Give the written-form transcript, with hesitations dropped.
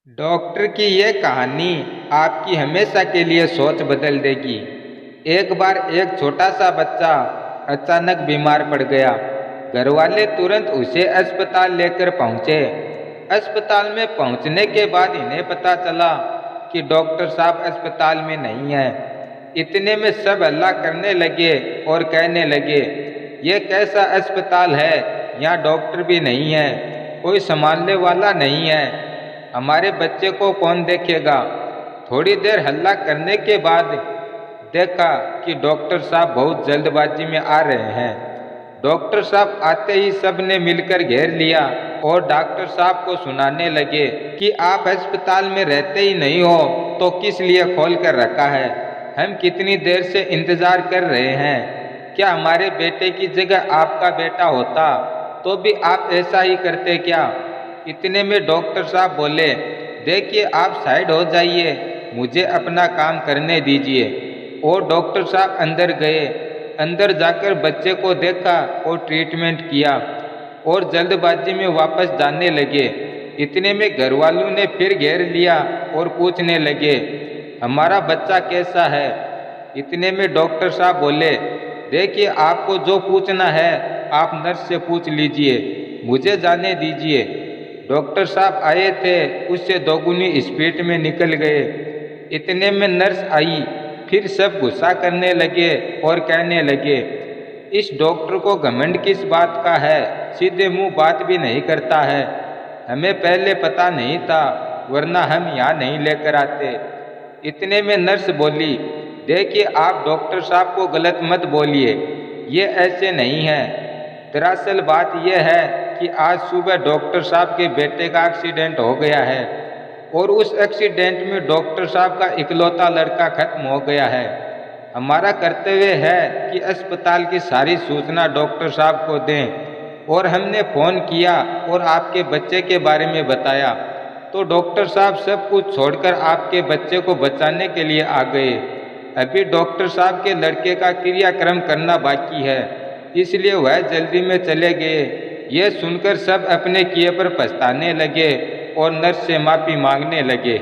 Doctor की ये कहानी आपकी हमेशा के लिए सोच बदल देगी। एक बार एक छोटा सा बच्चा अचानक बीमार पड़ गया। घर वाले तुरंत उसे अस्पताल लेकर पहुंचे। अस्पताल में पहुंचने के बाद इन्हें पता चला कि डॉक्टर साहब अस्पताल में नहीं है। इतने में सब हल्ला करने लगे और कहने लगे, ये कैसा अस्पताल है, यहाँ डॉक्टर भी नहीं है, कोई संभालने वाला नहीं है, हमारे बच्चे को कौन देखेगा। थोड़ी देर हल्ला करने के बाद देखा कि डॉक्टर साहब बहुत जल्दबाजी में आ रहे हैं। डॉक्टर साहब आते ही सब ने मिलकर घेर लिया और डॉक्टर साहब को सुनाने लगे कि आप अस्पताल में रहते ही नहीं हो तो किस लिए खोल कर रखा है। हम कितनी देर से इंतजार कर रहे हैं। क्या हमारे बेटे की जगह आपका बेटा होता तो भी आप ऐसा ही करते क्या। इतने में डॉक्टर साहब बोले, देखिए आप साइड हो जाइए, मुझे अपना काम करने दीजिए। और डॉक्टर साहब अंदर गए। अंदर जाकर बच्चे को देखा और ट्रीटमेंट किया और जल्दबाजी में वापस जाने लगे। इतने में घर वालों ने फिर घेर लिया और पूछने लगे, हमारा बच्चा कैसा है। इतने में डॉक्टर साहब बोले, देखिए आपको जो पूछना है आप नर्स से पूछ लीजिए, मुझे जाने दीजिए। डॉक्टर साहब आए थे, उससे दोगुनी स्पीड में निकल गए। इतने में नर्स आई। फिर सब गुस्सा करने लगे और कहने लगे, इस डॉक्टर को घमंड किस बात का है, सीधे मुंह बात भी नहीं करता है। हमें पहले पता नहीं था, वरना हम यहाँ नहीं लेकर आते। इतने में नर्स बोली, देखिए आप डॉक्टर साहब को गलत मत बोलिए, ये ऐसे नहीं है। दरअसल बात यह है कि आज सुबह डॉक्टर साहब के बेटे का एक्सीडेंट हो गया है और उस एक्सीडेंट में डॉक्टर साहब का इकलौता लड़का खत्म हो गया है। हमारा कर्तव्य है कि अस्पताल की सारी सूचना डॉक्टर साहब को दें और हमने फ़ोन किया और आपके बच्चे के बारे में बताया तो डॉक्टर साहब सब कुछ छोड़कर आपके बच्चे को बचाने के लिए आ गए। अभी डॉक्टर साहब के लड़के का क्रियाक्रम करना बाकी है, इसलिए वह जल्दी में चले गए। यह सुनकर सब अपने किए पर पछताने लगे और नर्स से माफ़ी मांगने लगे।